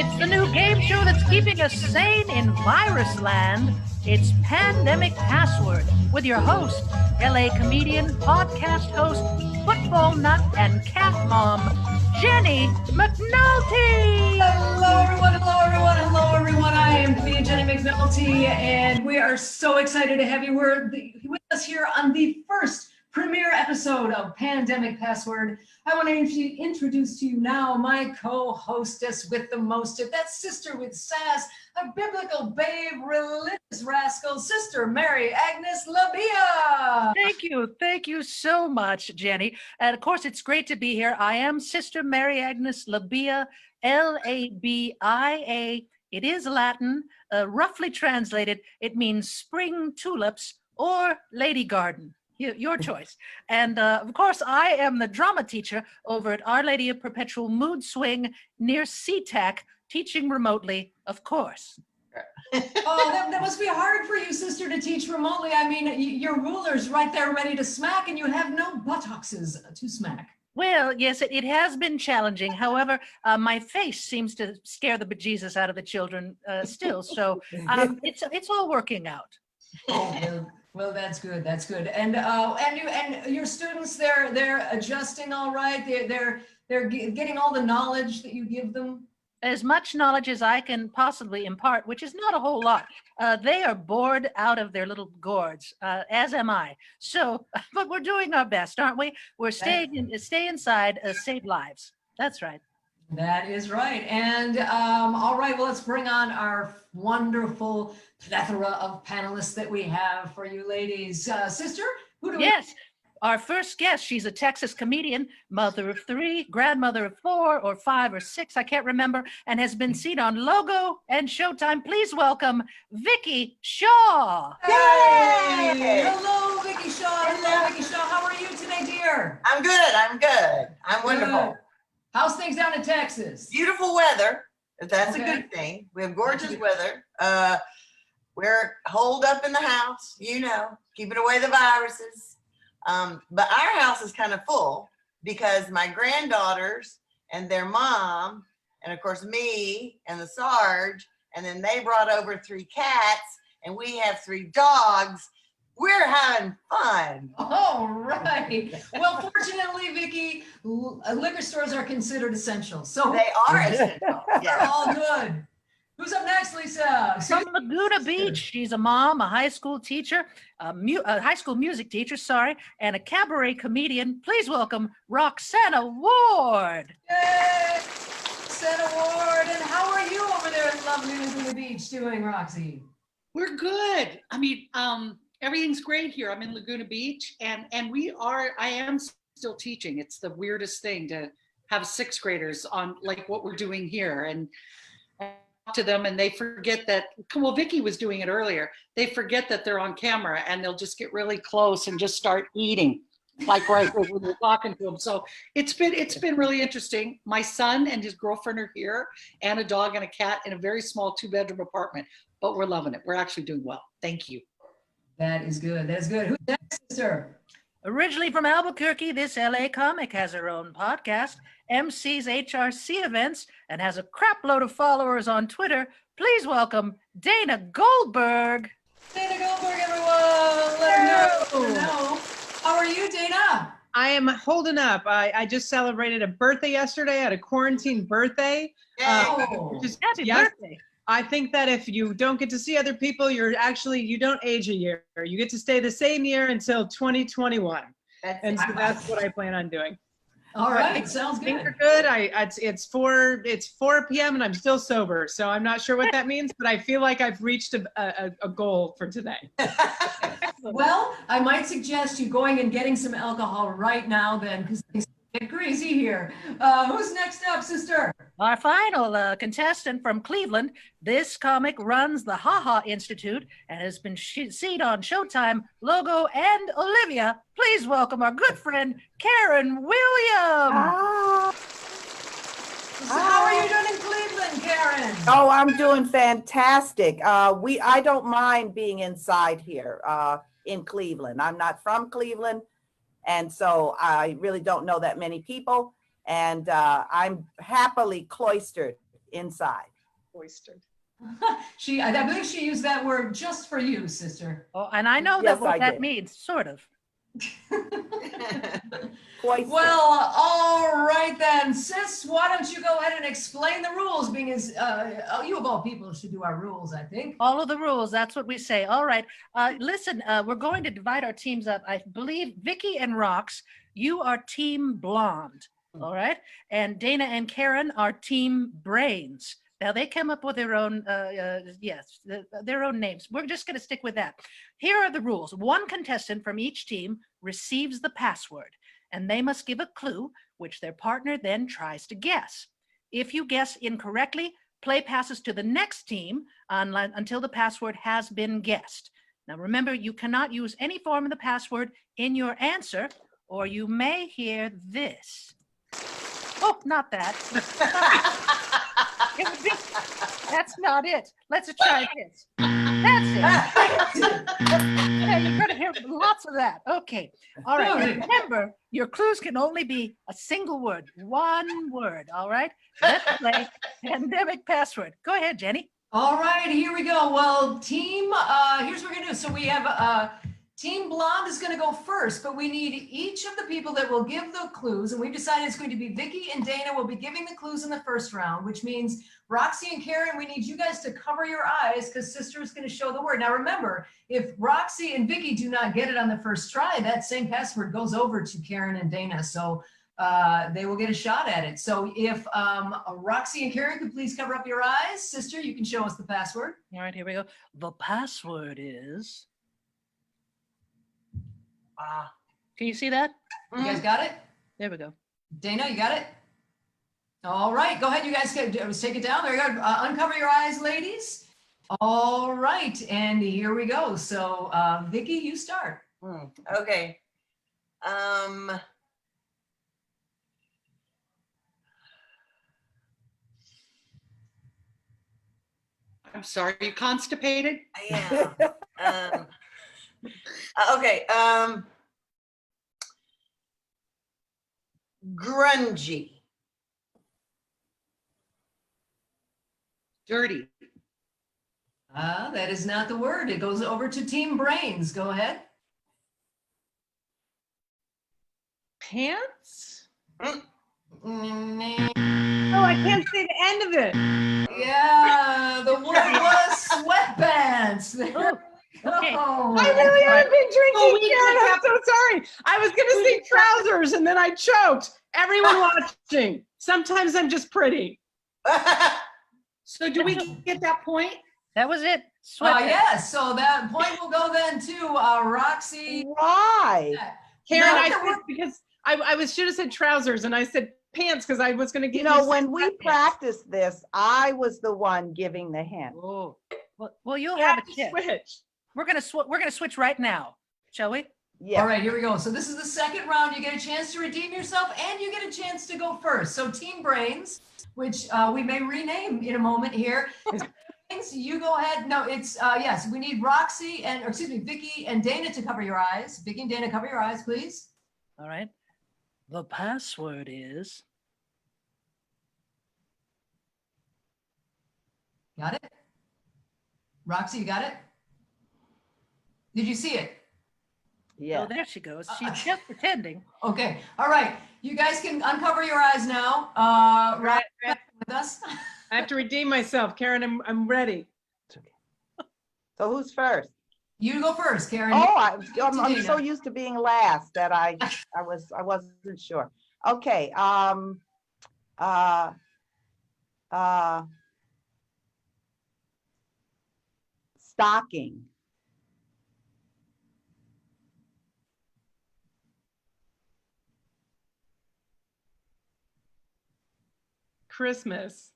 It's the new game show that's keeping us sane in virus land. It's Pandemic Password with your host, LA comedian, podcast host, football nut, and cat mom, Jennie McNulty. Hello everyone, hello everyone, hello everyone. I am comedian Jennie McNulty, and we are so excited to have you with us here on the first premiere episode of Pandemic Password. I want to introduce to you now my co-hostess with the mostest, that sister with sass, a biblical babe, religious rascal, Sister Mary Agnes Labia. Thank you so much, Jennie. And of course, it's great to be here. I am Sister Mary Agnes Labia, Labia. It is Latin. Roughly translated, it means spring tulips or lady garden. Your choice. And of course, I am the drama teacher over at Our Lady of Perpetual Mood Swing near SeaTac, teaching remotely, of course. Oh, that must be hard for you, sister, to teach remotely. I mean, your ruler's right there ready to smack, and you have no buttocks to smack. Well, yes, it has been challenging. However, my face seems to scare the bejesus out of the children still. So it's all working out. Oh, well, that's good. That's good. And your students, they're adjusting all right. They're getting all the knowledge that you give them. As much knowledge as I can possibly impart, which is not a whole lot. They are bored out of their little gourds, as am I. So, but we're doing our best, aren't we? We're stay inside, save lives. That's right. That is right. And all right, well, let's bring on our wonderful plethora of panelists that we have for you ladies. Sister, who do we? Yes. Our first guest, she's a Texas comedian, mother of 3, grandmother of 4 or 5 or 6, I can't remember, and has been seen on Logo and Showtime. Please welcome Vickie Shaw. Yay! Hello, Vickie Shaw. Hello, Vickie Shaw. How are you today, dear? I'm good. I'm wonderful. Good. How's things down in Texas? Beautiful weather. That's Okay. a good thing. We have gorgeous weather. We're holed up in the house, keeping away the viruses. But our house is kind of full because my granddaughters and their mom, and of course me and the Sarge, and then they brought over 3 cats, and we have 3 dogs. We're having fun. All right. Well, fortunately, Vickie, liquor stores are considered essential. So They are essential. they're all good. Who's up next, Lisa? From Laguna Beach. She's a mom, a high school teacher, a high school music teacher, and a cabaret comedian. Please welcome Roxanna Ward. Yay! Roxanna Ward. And how are you over there in lovely Laguna Beach doing, Roxy? We're good. I mean, everything's great here. I'm in Laguna Beach, and I am still teaching. It's the weirdest thing to have 6th graders on like what we're doing here, and to them, and they forget that, well, Vickie was doing it earlier. They forget that they're on camera, and they'll just get really close and just start eating, like right when we're talking to them. So it's been really interesting. My son and his girlfriend are here, and a dog and a cat in a very small 2-bedroom apartment, but we're loving it. We're actually doing well. Thank you. That is good. That's good. Who's next, sister? Originally from Albuquerque, this LA comic has her own podcast, MC's HRC events, and has a crap load of followers on Twitter. Please welcome Dana Goldberg. Dana Goldberg, everyone. Let her know. How are you, Dana? I am holding up. I just celebrated a birthday yesterday. I had a quarantine birthday. Oh, Happy birthday. I think that if you don't get to see other people, you don't age a year. You get to stay the same year until 2021. That's what I plan on doing. all right. Sounds Things good. are good. It's 4 p.m. and I'm still sober. So I'm not sure what that means, but I feel like I've reached a goal for today. Well, I might suggest you going and getting some alcohol right now then, because things get crazy here. Who's next up, sister? Our final contestant from Cleveland. This comic runs the Ha Ha Institute and has been seen on Showtime, Logo, and Olivia. Please welcome our good friend, Karen Williams. So how are you doing in Cleveland, Karen? Oh, I'm doing fantastic. I don't mind being inside here in Cleveland. I'm not from Cleveland, and so I really don't know that many people, and I'm happily cloistered inside. Cloistered. I believe she used that word just for you, sister. Oh, and I know Yes, that what I that did. means, sort of. Cloistered. Well, all right then, sis, why don't you go ahead and explain the rules, being as you of all people should do our rules, I think. Follow the rules. That's what we say. All right. Listen, we're going to divide our teams up. I believe Vickie and Rox, you are team blonde. All right. And Dana and Karen are team brains. Now they come up with their own, their own names. We're just going to stick with that. Here are the rules. One contestant from each team receives the password, and they must give a clue, which their partner then tries to guess. If you guess incorrectly, play passes to the next team until the password has been guessed. Now remember, you cannot use any form of the password in your answer, or you may hear this. Oh, not that. It would be, that's not it. Let's try this. That's it. Yeah, you're going to hear lots of that. Okay. All right. And remember, your clues can only be a single word, one word. All right. Let's play pandemic password. Go ahead, Jenny. All right, here we go. Well, team, here's what we're gonna do. So we have Team Blonde is gonna go first, but we need each of the people that will give the clues, and we've decided it's going to be Vickie and Dana will be giving the clues in the first round, which means Roxy and Karen, we need you guys to cover your eyes because Sister is gonna show the word. Now remember, if Roxy and Vickie do not get it on the first try, that same password goes over to Karen and Dana. So they will get a shot at it. So if Roxy and Karen could please cover up your eyes. Sister, you can show us the password. All right, here we go. The password is. Can you see that? You guys got it? There we go. Dana, you got it? All right, go ahead. You guys take it down. There you go. Uncover your eyes, ladies. All right, and here we go. So Vickie, you start. Okay. I'm sorry, are you constipated? Yeah. Okay. Grungy. Dirty. That is not the word. It goes over to Team Brains. Go ahead. Pants? Mm, Oh, I can't say the end of it. Yeah, the word was sweatpants. There we go. Okay. I really haven't been Oh, drinking, Karen. I'm so sorry. I was going to say trousers and then I choked. Everyone watching. Sometimes I'm just pretty. So do we get that point? That was it. Sweatpants. Yes, so that point will go then to Roxy. Why? Karen, No, I there said, were- because I should have said trousers and I said pants because I was going to get You know, when we practiced this, I was the one giving the hint. Oh, well, you'll have a chance. switch. We're gonna switch right now, shall we? Yeah. All right, here we go. So this is the second round. You get a chance to redeem yourself and you get a chance to go first. So Team Brains, which we may rename in a moment here. Brains, you go ahead. No, it's, yes, we need Roxy or excuse me, Vickie and Dana to cover your eyes. Vickie and Dana, cover your eyes, please. All right. The password is. Got it? Roxy, you got it? Did you see it? Yeah. Oh, there she goes. She's just pretending. Okay. All right. You guys can uncover your eyes now. Right. Roxy with us. I have to redeem myself. Karen, I'm ready. So who's first? You go first, Karen. Oh, I'm Dana. so used to being last that I wasn't sure. Okay. Stocking. Christmas.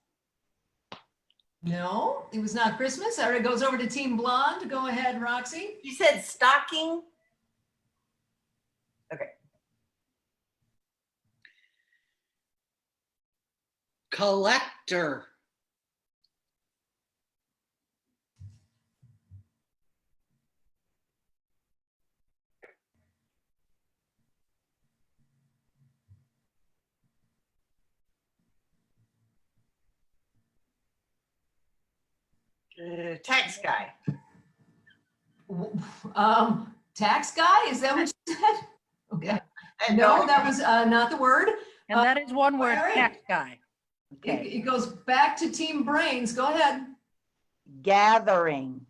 No, it was not Christmas. All right, it goes over to Team Blonde. Go ahead, Roxy. You said stocking? Okay. Collector. Tax guy. Tax guy, is that what you said? Okay. And No, that was not the word. And that is one word, Larry? tax guy. Okay. It goes back to Team Brains. Go ahead. Gathering.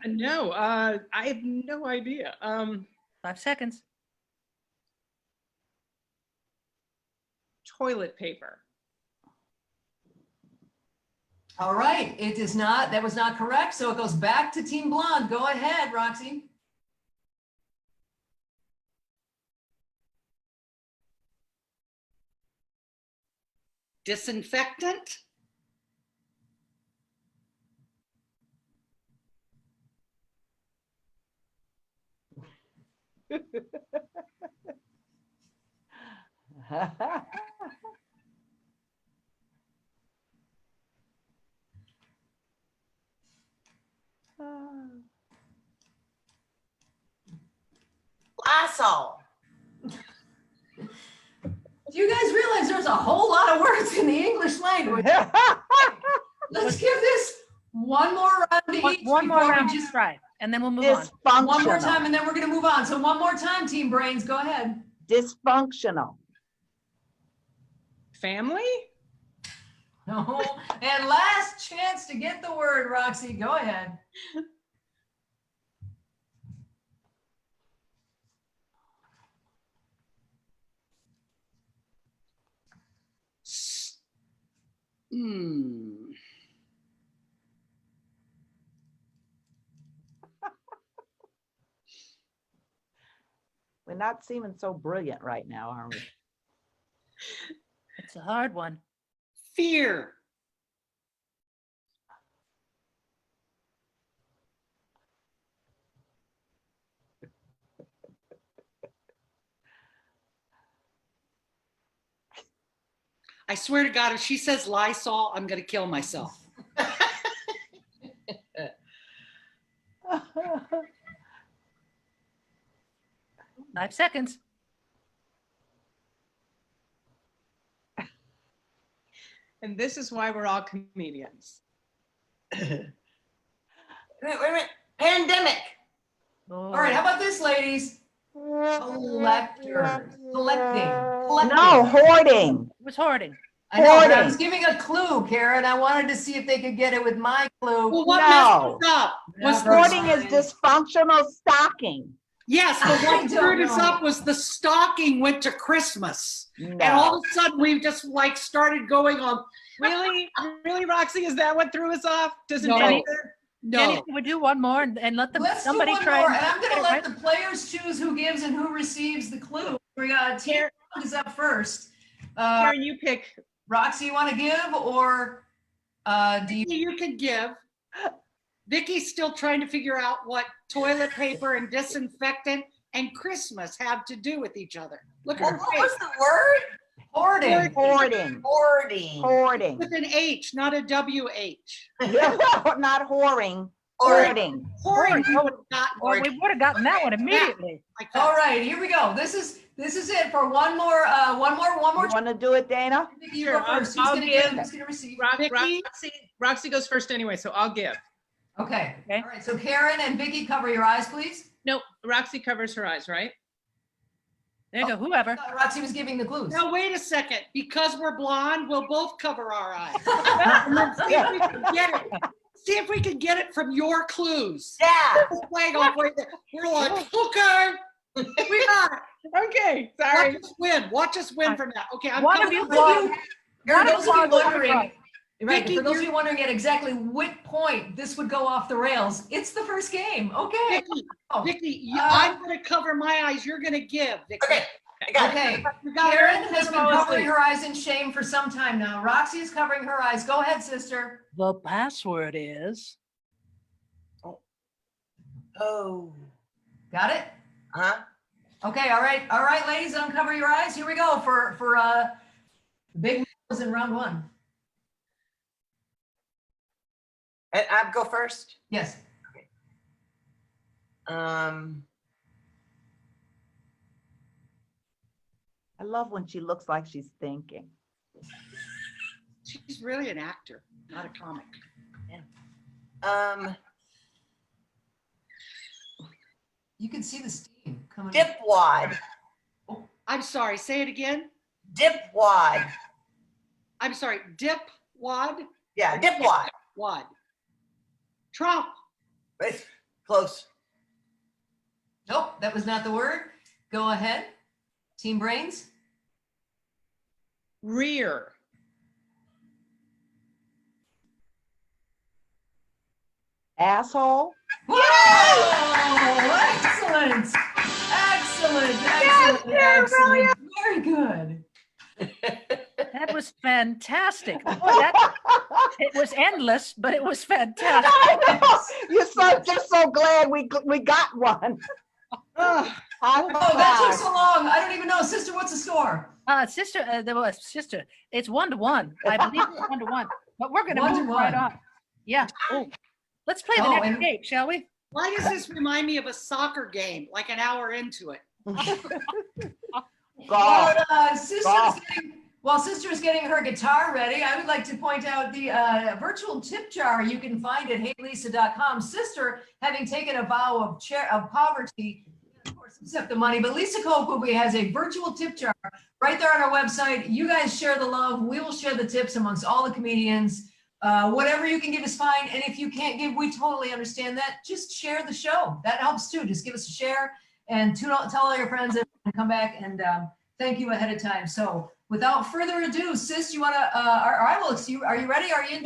No, I have no idea. 5 seconds. Toilet paper. All right, it is not, that was not correct. So it goes back to Team Blonde. Go ahead, Roxy. Disinfectant? Lysol. Do you guys realize there's a whole lot of words in the English language? Let's give this one more round to each. One more before we round to just- try, and then we'll move on. Dysfunctional. One more time, and then we're going to move on. So one more time, Team Brains. Go ahead. Dysfunctional. Family? No. And last chance to get the word, Roxy. Go ahead. Hmm. We're not seeming so brilliant right now, are we? It's a hard one. Fear. I swear to God, if she says Lysol, I'm going to kill myself. 5 seconds. And this is why we're all comedians. Wait a minute. Pandemic. All right. How about this, ladies? Collectors. Collecting. No, hoarding. It was hoarding. I know, but I Hoarding. was giving a clue, Karen. I wanted to see if they could get it with my clue. Well, what No. messed us up was Never Hoarding is mind. dysfunctional stocking. yes, but I what don't screwed us know. up was the stocking went to Christmas. And all No. of a sudden we just like started going on. Really? Really, Roxy? Is that what threw us off? Doesn't No. Jenny? Jenny, No, can we do one more and let them, Let's somebody do one try? more, and and I'm get gonna it let right? the players choose who gives and who receives the clue. We got Team Blonde is up first. Karen, you pick. Roxy, you want to give, or do you? you can give. Vickie's still trying to figure out what toilet paper and disinfectant and Christmas have to do with each other. Look at What her was face. the word? Hoarding. Hoarding. Hoarding. Hoarding. With an H, not a WH. Not whoring. Hoarding. Hoarding. Oh, well, we would have gotten that one immediately. Like that. All right, here we go. This is it for one more. You want to do it, Dana? Vickie, you Sure, go first. Who's I'll gonna give? give. Who's gonna receive? Vickie? Roxy goes first anyway, so I'll give. Okay. Okay. All right. So Karen and Vickie, cover your eyes, please. Nope, Roxy covers her eyes, right? There you go, whoever. Roxy was giving the clues. Now, wait a second. Because we're blonde, we'll both cover our eyes. And then see if we can get it. See if we can get it from your clues. Yeah. Flag off right there. We're like, okay, we got it. Okay, sorry. Watch us win. Watch us win from that. Okay, I'm One of coming you up blonde. with For One of those you of you blonde, wondering, right. right, Vickie, for those of you're- you wondering at exactly what point this would go off the rails, it's the first game. Okay. Vickie, Vickie, I'm going to cover my eyes. You're going to give. Vickie. Okay. I got it. Okay. You got it. Karen has been fall covering asleep. her eyes in shame for some time now. Roxy is covering her eyes. Go ahead, sister. The password is Oh. Got it? Huh? Okay, all right, ladies, uncover your eyes. Here we go for big was in round one. And I go first. Yes. I love when she looks like she's thinking. She's really an actor, not a comic. You can see the steam coming. Dipwad. I'm sorry, say it again. Dipwad. I'm sorry, dip wad? Yeah, dipwad. Wad. Trump. It's close. Nope, that was not the word. Go ahead. Team Brains. Rear. Asshole. Whoa! Excellent. Excellent. Very good. That was fantastic. Boy, it was endless, but it was fantastic. I know. Just so glad we got one. Oh, that took so long. I don't even know. Sister, what's the score? Sister, it's 1-1. I believe it's 1-1. But we're gonna move 1-1. right on. Yeah. Oh, let's play the Oh, next and- game, shall we? Why does this remind me of a soccer game, like an hour into it? God. While Sister's getting her guitar ready, I would like to point out the virtual tip jar you can find at heylisa.com. Sister, having taken a vow of poverty, of course, accept the money, but Lisa Koch has a virtual tip jar right there on our website. You guys share the love. We will share the tips amongst all the comedians. Whatever you can give is fine. And if you can't give, we totally understand that. Just share the show. That helps too. Just give us a share and tell all your friends and come back and thank you ahead of time. So without further ado, Sis, you want to, are you ready? Are you in?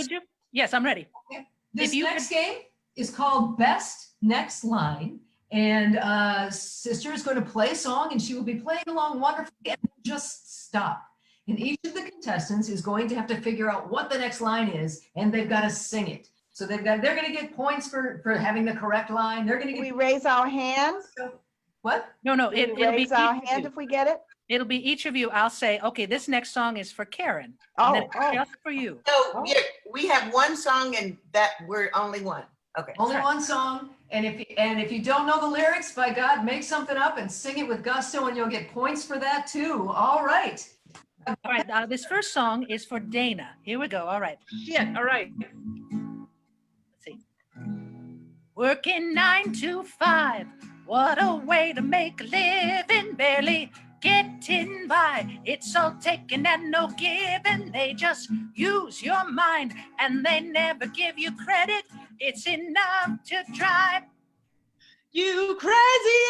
Yes, I'm ready. Okay. This next game is called Best Next Line. And Sister is going to play a song and she will be playing along wonderfully and just stop. And each of the contestants is going to have to figure out what the next line is, and they've got to sing it. So they're going to get points for having the correct line. They're going to get. We raise our hands. What? No, We it'll be raise our each of hand you. if we get it. It'll be each of you. I'll say, okay, this next song is for Karen. Oh, And then it's just for you. So we have one song and that we're only one. Okay. Only one song. And if you don't know the lyrics, by God, make something up and sing it with gusto, and you'll get points for that too. All right. All right, this first song is for Dana. Here we go. All right. Shit, all right. Let's see. Working 9 to 5. What a way to make a living. Barely getting by. It's all taken and no giving. They just use your mind and they never give you credit. It's enough to try. You crazy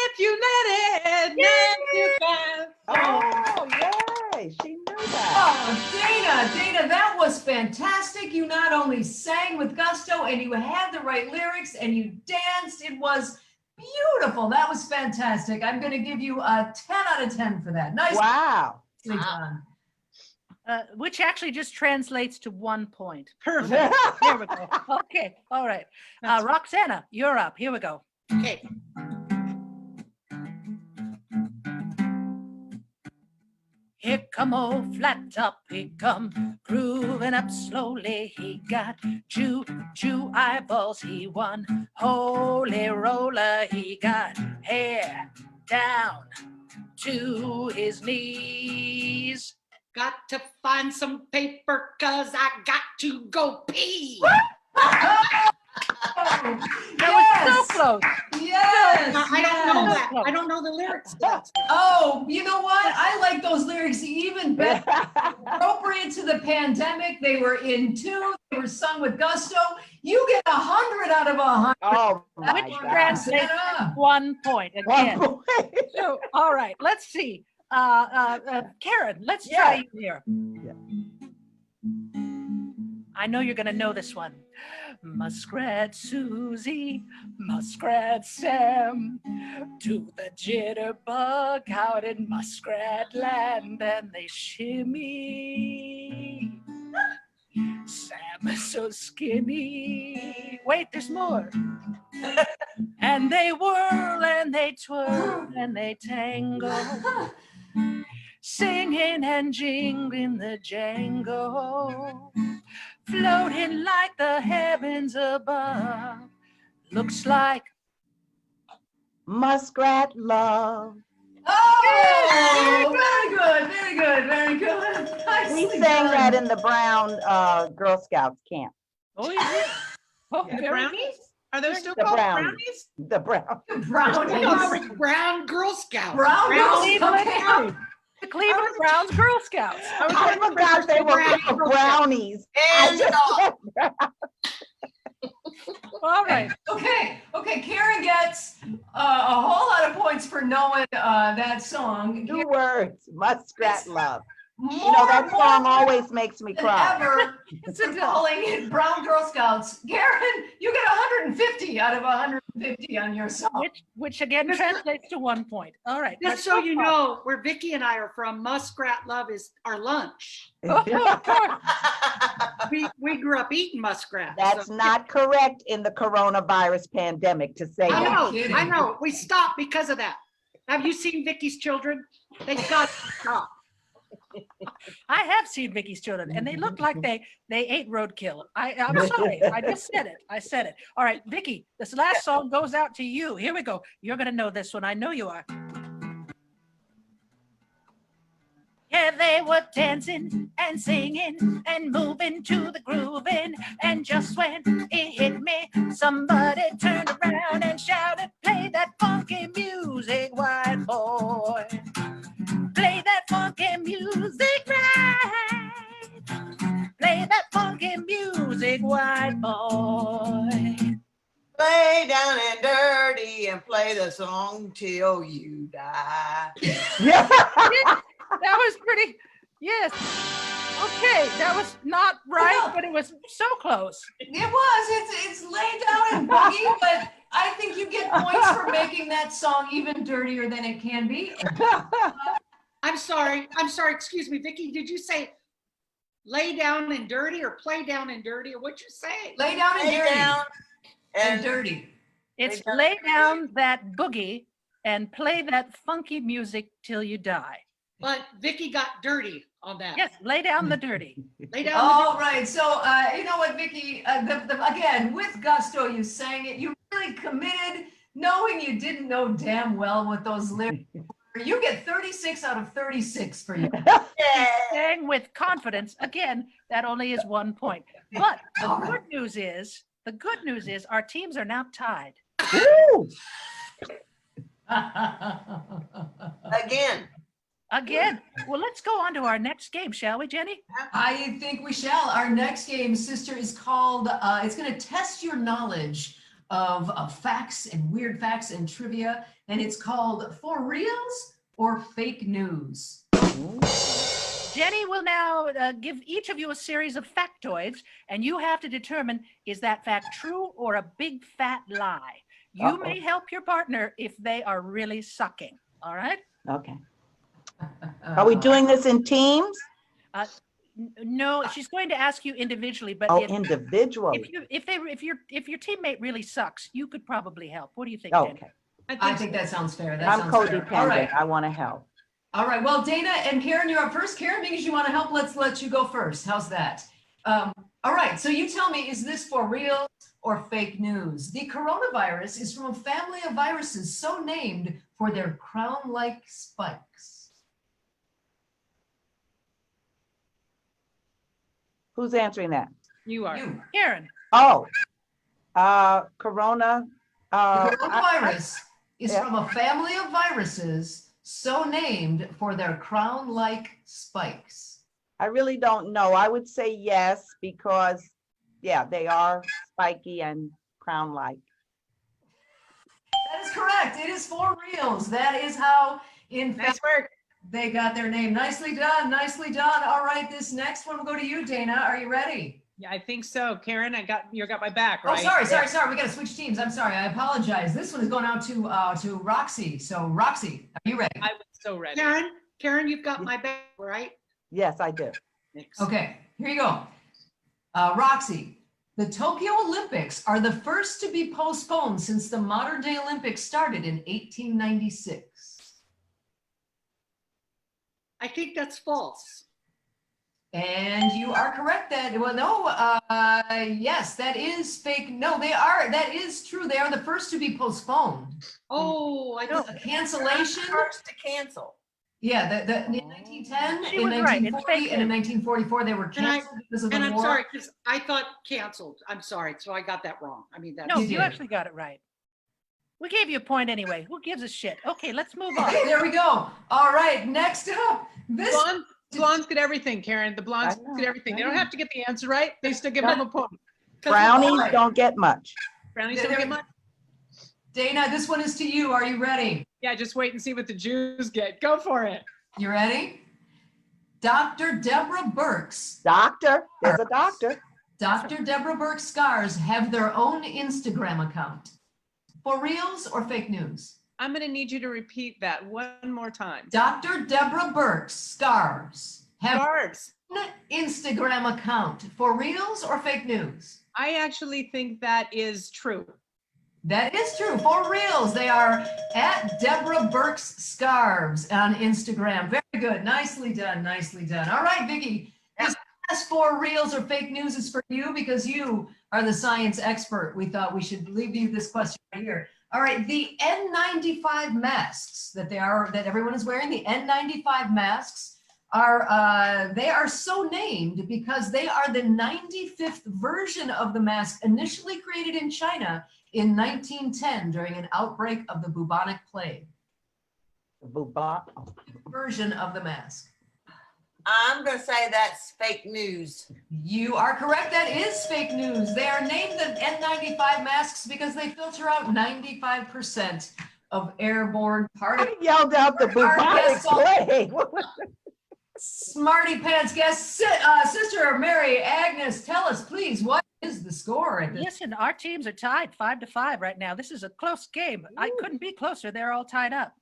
if you let it. You can. Oh, yay. She knew that. Oh, Dana, that was fantastic. You not only sang with gusto and you had the right lyrics and you danced. It was beautiful. That was fantastic. I'm going to give you a 10 out of 10 for that. Nice. Wow. Done. Which actually just translates to 1 point. Perfect. There we go. Okay. All right. Roxanna, you're up. Here we go. Okay. Here come old flat top, he come grooving up slowly. He got chew eyeballs, he won holy roller. He got hair down to his knees. Got to find some paper cause I got to go pee. That was so close. Yes. I don't know that. I don't know the lyrics. to that. Oh, you know what? I like those lyrics even better. Appropriate to the pandemic. They were in tune. They were sung with gusto. You get 100 out of 100. Oh, my Which God. translates to 1 point again. 1 point. So, all right, let's see. Karen, let's try you here. I know you're going to know this one. Muskrat Susie, Muskrat Sam, to the jitterbug out in Muskrat Land, and they shimmy. Sam is so skinny. Wait, there's more. And they whirl and they twirl and they tangle. singing and jingling the jangle, floating like the heavens above. Looks like Muskrat Love. Oh, very good, very good, very good. We Nicely sang that done. in the Brown Girl Scouts camp. oh yeah. Oh, The very brownies? Are those still The called brownies. brownies? The Brown. I thought it Brownies. was Brown Girl Scouts. Brown Brownies, girls, okay. good. The Cleveland Browns Girl Scouts. I forgot they were called brownies. I And just said brown. All right. Okay, Karen gets a whole lot of points for knowing that song. 2 words, Muskrat It's Love. More, You know, that song more always makes me than cry. ever Yes, for it does. calling it Brown Girl Scouts. Karen, you get 150 out of 150 on your song. Which again Just- translates to 1 point. All right. Just so you know, where Vickie and I are from, Muskrat Love is our lunch. Of course. We grew up eating muskrat. That's so- not correct in the coronavirus pandemic to say I that. know, kidding. I know. We stopped because of that. Have you seen Vickie's children? They got to stop. I have seen Vickie's children, and they look like they ate roadkill. I'm sorry. I just said it. I said it. All right, Vickie, this last song goes out to you. Here we go. You're gonna know this one. I know you are. Yeah, they were dancing and singing and moving to the grooving, and just when it hit me, somebody turned around and shouted, "Play that funky music, white boy. Play that funky music right. Play that funky music, white boy." Play down and dirty and play the song till you die. Yeah. That was pretty, yes. Okay, that was not right, but it was so close. It was. It's laid down and boogie, but I think you get points for making that song even dirtier than it can be. I'm sorry. Excuse me, Vickie. Did you say lay down and dirty or play down and dirty, or what'd you say? Lay down and Lay dirty. down And and dirty. It's lay down that boogie and play that funky music till you die. But Vickie got dirty on that. Yes, lay down the dirty. Lay down. All right. So, you know what, Vickie? Again, with gusto, you sang it. You really committed, knowing you didn't know damn well what those lyrics were. You get 36 out of 36 for you. Sang with confidence. Again, that only is 1 point. But All the right. good news is our teams are now tied. Woo! again. Well, let's go on to our next game, shall we, Jenny? I think we shall. Our next game, sister, is called, it's going to test your knowledge of facts and weird facts and trivia. And it's called For Reals or Fake News. Jenny will now give each of you a series of factoids, and you have to determine, is that fact true or a big fat lie? You may help your partner if they are really sucking. All right? Okay. Are we doing this in teams? No, she's going to ask you individually, but Oh, if individually. if your teammate really sucks, you could probably help. What do you think, Jenny? Okay. I think that sounds fair. That I'm sounds fair. All right. codependent. I want to help. All right. Well, Dana and Karen, you're up first. Karen, because you want to help, let's let you go first. How's that? All right. So you tell me, is this for real or fake news? The coronavirus is from a family of viruses so named for their crown-like spikes. Who's answering that? You are. You. Karen, Oh, corona. The coronavirus is yeah. from a family of viruses so named for their crown-like spikes. I really don't know. I would say yes, because yeah, they are spiky and crown-like. That is correct. It is for reals. That is how, in Nice fact, work. they got their name. Nicely done. Nicely done. All right, this next one will go to you, Dana. Are you ready? Yeah, I think so. Karen, you got my back, Oh, right? sorry. We got to switch teams. I'm sorry. I apologize. This one is going out to Roxy. So, Roxy, are you ready? I was so ready. Karen, you've got my back, right? Yes, I do. Thanks. Okay, here you go. Roxy, the Tokyo Olympics are the first to be postponed since the modern day Olympics started in 1896. I think that's false. And you are correct that, well, no, yes, that is fake. No, that is true. They are the first to be postponed. Oh, I No. don't. A cancellation. First to cancel. Yeah, in 1910, She in was right. It's 1940, fake and in news. 1944, they were canceled because of the And I'm war. sorry, because I thought canceled. I'm sorry. So I got that wrong. I mean, that's. No, You you did. actually got it right. We gave you a point anyway. Who gives a shit? Okay, let's move on. Okay, there we go. All right, next up, this. Blondes get everything, Karen. The blondes I know, get everything. I They don't know. have to get the answer right. They still give them a point. Brownies Right. don't get much. Brownies don't get much. Dana, this one is to you. Are you ready? Yeah, just wait and see what the Jews get. Go for it. You ready? Dr. Deborah Burke's. Doctor, there's a doctor. Dr. Deborah Burke's scars have their own Instagram account. For reals or fake news? I'm going to need you to repeat that one more time. Dr. Deborah Burke's scars have Scarves. an Instagram account. For reals or fake news? I actually think that is true. That is true. For reals, they are at Deborah Burke's Scarves on Instagram. Very good. Nicely done. Nicely done. All right, Vickie. This last for reals or fake news is for you because you are the science expert. We thought we should leave you this question right here. All right, the N95 masks that everyone is wearing, the N95 masks they are so named because they are the 95th version of the mask initially created in China in 1910 during an outbreak of the bubonic plague. Version of the mask. I'm going to say that's fake news. You are correct. That is fake news. They are named the N95 masks because they filter out 95% of airborne particles. I yelled out the bubonic plague. Smarty pants guest, Sister Mary Agnes, tell us please, what is the score at this? Listen, our teams are tied 5-5 right now. This is a close game. I couldn't be closer. They're all tied up.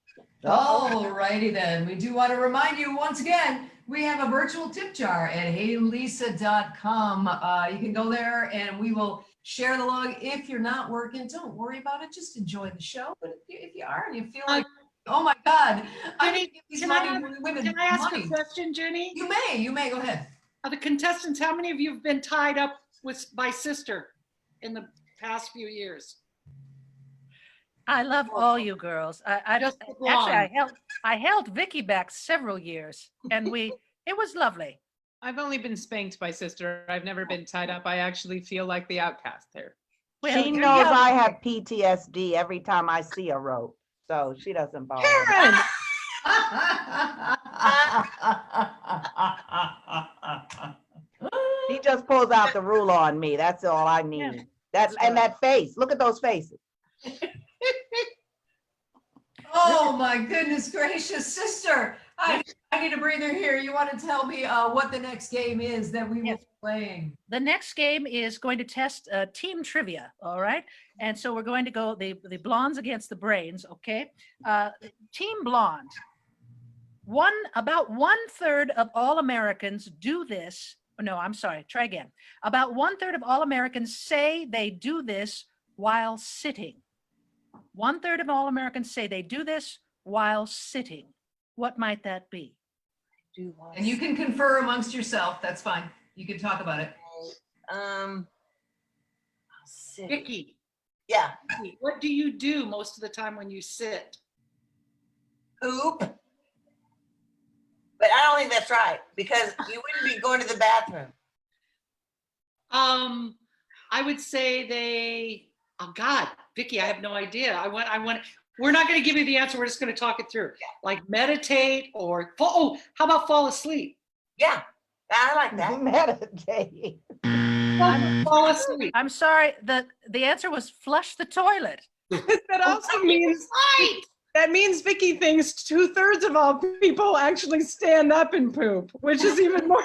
All righty then. We do want to remind you once again, we have a virtual tip jar at heylisa.com. You can go there and we will share the log. If you're not working, don't worry about it. Just enjoy the show. But if you are and you feel like, oh my God, I Jenny, need to give these can women Can I ask money. a question, Jenny? You may, go ahead. Of the contestants, how many of you have been tied up by Sister in the past few years? I love all you girls. Just the Actually, I held Vickie back several years, and it was lovely. I've only been spanked by Sister. I've never been tied up. I actually feel like the outcast there. Well, She you're knows young. I have PTSD every time I see a rope, so she doesn't bother. me. Karen! He just pulls out the ruler on me. That's all I need. That face. Look at those faces. Oh my goodness gracious, Sister. I need a breather here. You want to tell me what the next game is that we will be playing? The next game is going to test team trivia, all right? And so we're going to go the blondes against the brains, okay? Team blonde. About 1/3 of all Americans do this. No, I'm sorry, try again. About 1/3 of all Americans say they do this while sitting. 1/3 of all Americans say they do this while sitting. What might that be? And you can confer amongst yourself. That's fine. You can talk about it. Vickie, Yeah. what do you do most of the time when you sit? Poop. But I don't think that's right because you wouldn't be going to the bathroom. I would say oh God, Vickie, I have no idea. We're not going to give you the answer. We're just going to talk it through. Like meditate or how about fall asleep? Yeah, I like that. Meditate. Fall asleep. I'm sorry, the answer was flush the toilet. That also means that means Vickie thinks 2/3 of all people actually stand up and poop, which is even more.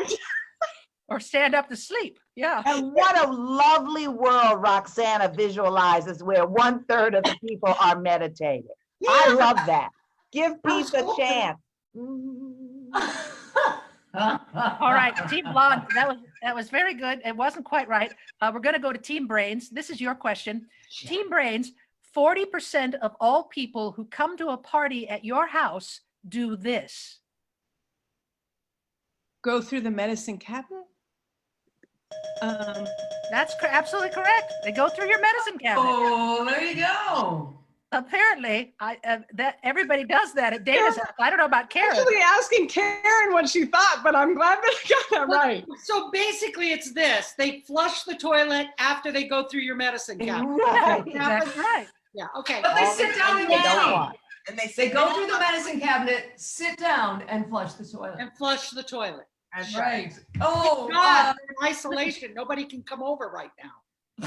Or stand up to sleep. Yeah. And what a lovely world Roxanna visualizes where 1/3 of the people are meditating. I love that. Give peace a chance. All right, Team Blonde, that was very good. It wasn't quite right. We're going to go to Team Brains. This is your question. Team Brains, 40% of all people who come to a party at your house do this. Go through the medicine cabinet? That's absolutely correct. They go through your medicine cabinet. Oh, there you go. Apparently, that everybody does that at Dana's house. I don't know about Karen. Actually asking Karen what she thought, but I'm glad that I got that right. So basically it's this, they flush the toilet after they go through your medicine cabinet. Right. Exactly right. Yeah, okay. But they All sit the down things and they don't eat. want. And they They say, go through the medicine cabinet, sit down, and flush the toilet. And flush the toilet. That's right. Right. Oh, God, we're in isolation. Nobody can come over right now.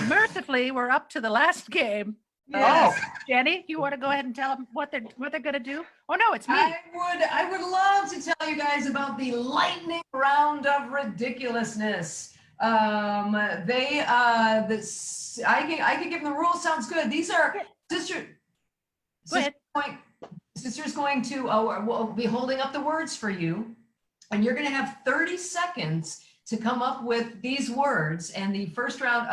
Mercifully, we're up to the last game. yes. Jenny, you want to go ahead and tell them what they're going to do? Oh no, it's me. I would love to tell you guys about the Lightning Round of Ridiculousness. I can give them the rules. Sounds good. These are Sister's going to we'll be holding up the words for you, and you're going to have 30 seconds to come up with these words. And the first round,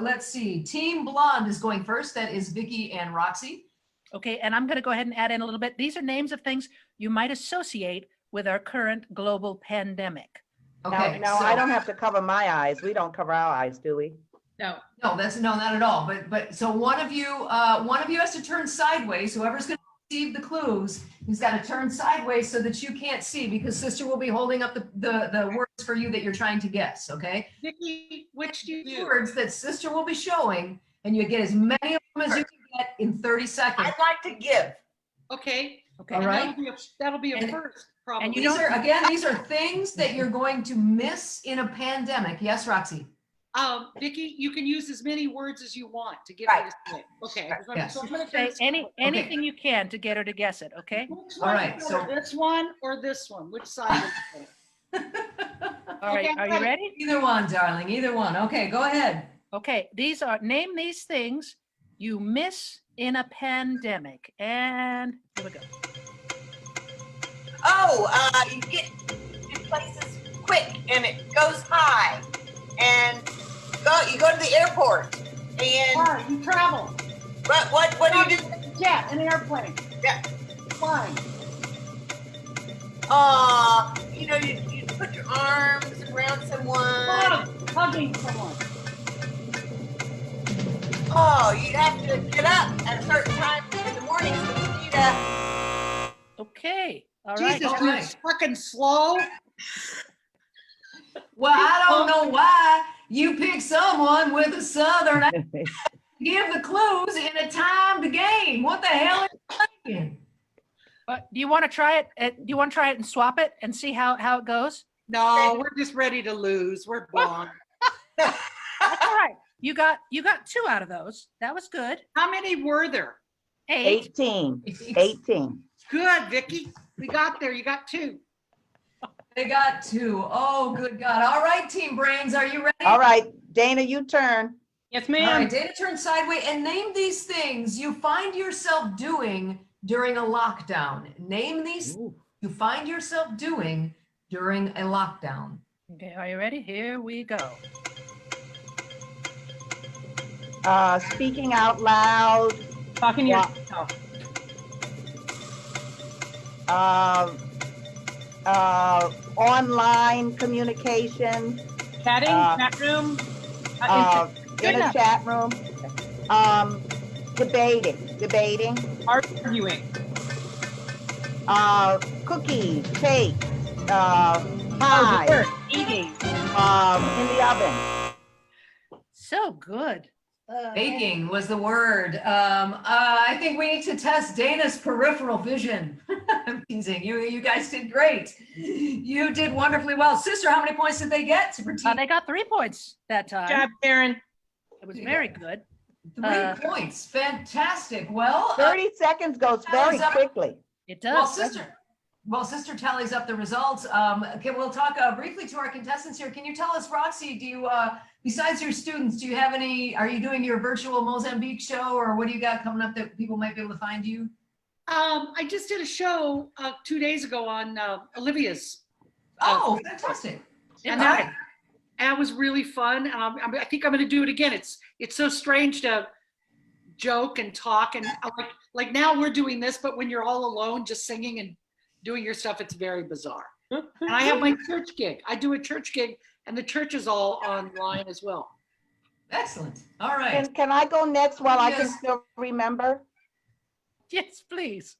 let's see, Team Blonde is going first. That is Vickie and Roxy. Okay, and I'm going to go ahead and add in a little bit. These are names of things you might associate with our current global pandemic. Okay. Now, I don't have to cover my eyes. We don't cover our eyes, do we? No. No, not at all. But so one of you has to turn sideways. Whoever's going to receive the clues, he's got to turn sideways so that you can't see, because Sister will be holding up the words for you that you're trying to guess. Okay. Vickie, which do you The do? words that Sister will be showing, and you get as many of them as you can get in 30 seconds. I'd like to give. Okay. Okay. All And right. That'll be a And- first, probably. and you These are things that you're going to miss in a pandemic. Yes, Roxy. Vickie, you can use as many words as you want to get Right. me to say it. Okay. Yes. So I'm gonna Say turn- anything you can to get her to guess it. Okay. Which All one right, is so- better, this one or this one? Which side is it? All right. Okay, Are you ready? Either one, darling. Either one. Okay, go ahead. Okay. Name these things you miss in a pandemic. And here we go. Oh, you get to places quick and it goes high. And you go to the airport and All right, you travel. what do you do? Jet, an airplane. Yeah. Flying. You put your arms around someone. Hugging someone. Oh, you'd have to get up at a certain time in the morning so you need a. Okay. All right. Jesus, all you're right. fucking slow. Well, I don't know why you pick someone with a southern accent. Give the clues in a timed game. What the hell are you thinking? Do you want to try it? Do you want to try it and swap it and see how it goes? No, we're just ready to lose. We're gone. That's all right. You got 2 out of those. That was good. How many were there? 8. 18. 18. Good, Vickie. We got there. You got 2. They got 2. Oh, good God. All right, Team Brains, are you ready? All right, Dana, you turn. Yes, All ma'am. right, Dana, turn sideways and name these things you find yourself doing during a lockdown. Name these you find yourself doing during a lockdown. Okay. Are you ready? Here we go. Speaking out loud. Talking to Yeah. yourself. Online communication. Chatting, chat room. In a chat room. Debating. Arguing. Cookies, cake, Oh, pie, the word, eating. in the oven. So good. Baking was the word. I think we need to test Dana's peripheral vision. I'm teasing. You guys did great. You did wonderfully well. Sister, how many points did they get for team? They got 3 points that time. Good job, Karen. It was very good. 3 points. Fantastic. Well, 30 seconds goes very quickly. It does. Well, Sister tallies up the results. Okay, we'll talk briefly to our contestants here. Can you tell us, Roxy, do you, besides your students, do you have are you doing your virtual Mozambique show, or what do you got coming up that people might be able to find you? I just did a show 2 days ago on Olivia's. Oh, fantastic. And All right. that was really fun. I think I'm going to do it again. It's so strange to joke and talk, and like now we're doing this, but when you're all alone, just singing and doing your stuff, it's very bizarre. And I have my church gig. I do a church gig, and the church is all online as well. Excellent. All right. Can I go next while I can Yes. still remember? Yes, please.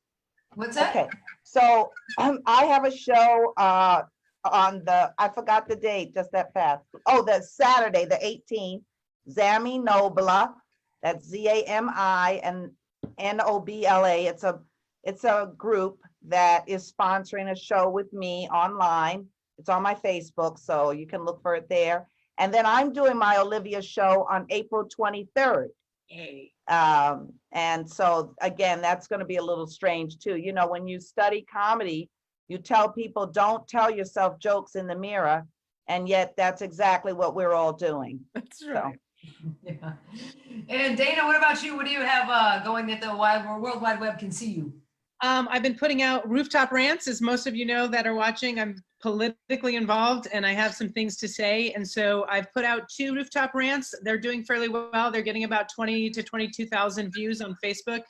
What's that? Okay, so I have a show on I forgot the date just that fast. Oh, the Saturday, the 18th, Zami Nobla. That's ZAMI and NOBLA. It's a group that is sponsoring a show with me online. It's on my Facebook, so you can look for it there. And then I'm doing my Olivia show on April 23rd. Yay. And so again, that's going to be a little strange too. You know, when you study comedy, you tell people don't tell yourself jokes in the mirror. And yet that's exactly what we're all doing. That's So, right. Yeah. And Dana, what about you? What do you have going that the World Wide Web can see you? I've been putting out rooftop rants, as most of you know that are watching. I'm politically involved and I have some things to say. And so I've put out 2 rooftop rants. They're doing fairly well. They're getting about 20 to 22,000 views on Facebook.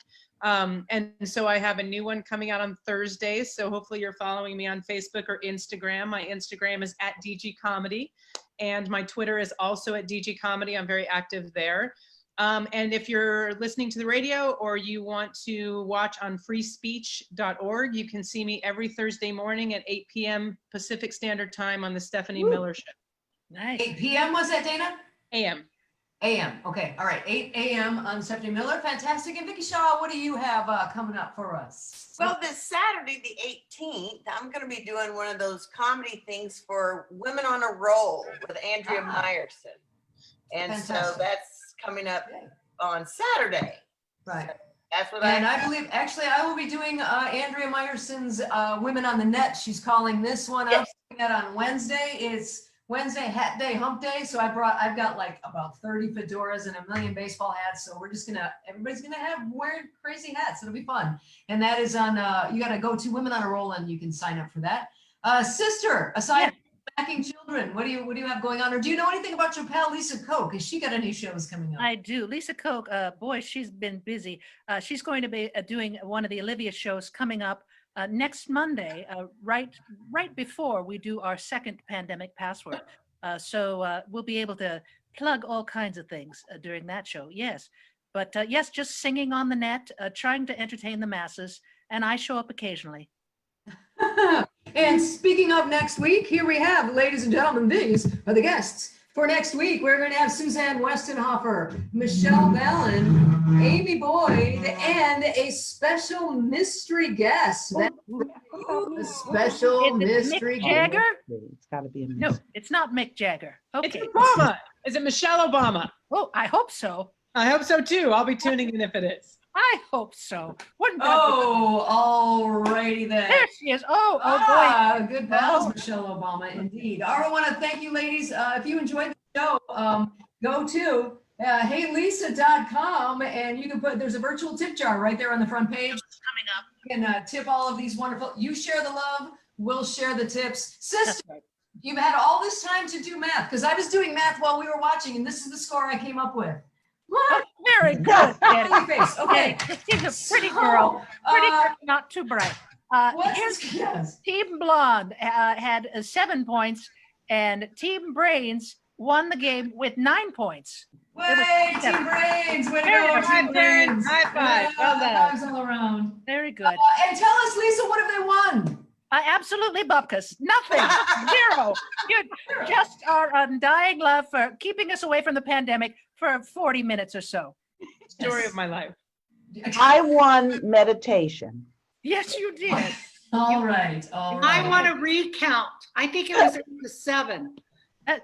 And so I have a new one coming out on Thursday. So hopefully you're following me on Facebook or Instagram. My Instagram is @DGComedy and my Twitter is also @DGComedy. I'm very active there. And if you're listening to the radio or you want to watch on freespeech.org, you can see me every Thursday morning at 8 p.m. Pacific Standard Time on the Stephanie Miller Show. Nice. 8 p.m. was that, Dana? AM. AM. Okay. All right. 8 a.m. on Stephanie Miller. Fantastic. And Vickie Shaw, what do you have coming up for us? Well, this Saturday, the 18th, I'm going to be doing one of those comedy things for Women on a Roll with Andrea Meyerson. And so Fantastic. that's coming up on Saturday. Right. So that's what And I believe, actually, I will be doing Andrea Meyerson's Women on the Net. She's calling this one up. Doing that on Wednesday. It's Wednesday Hat Day, Hump Day. So I've got like about 30 fedoras and a million baseball hats. So we're just everybody's gonna have wearing crazy hats. It'll be fun. And that is on, you got to go to Women on a Roll and you can sign up for that. Sister, aside from backing children, what do you have going on? Or do you know anything about your pal Lisa Koch? Has she got any shows coming up? I do. Lisa Koch, boy, she's been busy. She's going to be doing one of the Olivia shows coming up next Monday, right before we do our second pandemic password. So we'll be able to plug all kinds of things during that show. Yes. But yes, just singing on the net, trying to entertain the masses. And I show up occasionally. And speaking of next week, here we have, ladies and gentlemen, these are the guests. For next week, we're going to have Suzanne Westenhofer, Michelle Bellin, Amy Boyd, and a special mystery guest. A special mystery Mick Jagger? it's got to be a No, it's not Mick Jagger. It's Okay. Obama. Is it Michelle Obama? Oh, I hope so. I hope so too. I'll be tuning in if it is. I hope so. Wouldn't that Oh, all righty be- then. there she is. Oh, boy. Good pals, Michelle Obama, indeed. I want to thank you, ladies. If you enjoyed the show, go to heylisa.com and you can there's a virtual tip jar right there on the front page. Coming up. You can tip all of these wonderful, you share the love, we'll share the tips. Sister, you've had all this time to do math because I was doing math while we were watching and this is the score I came up with. Oh, very good. Jenny. Holy face. Okay. She's a pretty girl. Pretty girl, not too bright. What's yes. Team Blonde had 7 points, and Team Brains won the game with 9 points. Way, Team Brains. Way to Very go, good. Team Brains. High five. Well done. High fives all around. Very good. And tell us, Lisa, what have they won? Absolutely bupkis. Nothing. Zero. You just are undying love for keeping us away from the pandemic for 40 minutes or so. Story of my life. I won meditation. Yes, you did. All right. All right. I want to recount. I think it was the 7.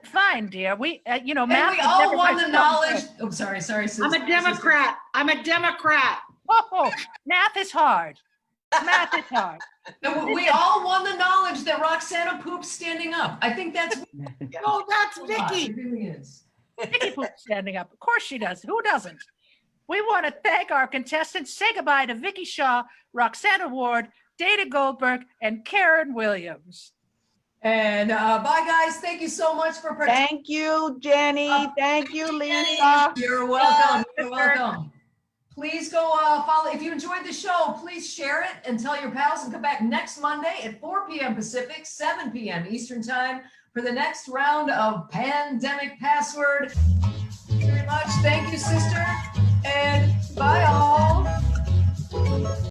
Fine, dear. We, And math we is all never won my the strong knowledge. suit. Oh, sorry, sister. I'm a Democrat. I'm a Democrat. Oh, math is hard. Math is hard. And we all won the knowledge that Roxanna poops standing up. I think that's Oh, that's it Vickie. really is. Vickie poops standing up. Of course she does. Who doesn't? We want to thank our contestants. Say goodbye to Vickie Shaw, Roxanna Ward, Dana Goldberg, and Karen Williams. And bye, guys. Thank you so much for participating. Thank you, Jenny. Thank you, Lisa. You're welcome. You're welcome. Please go follow. If you enjoyed the show, please share it and tell your pals, and come back next Monday at 4 p.m. Pacific, 7 p.m. Eastern Time for the next round of Pandemic Password. Thank you very much. Thank you, sister.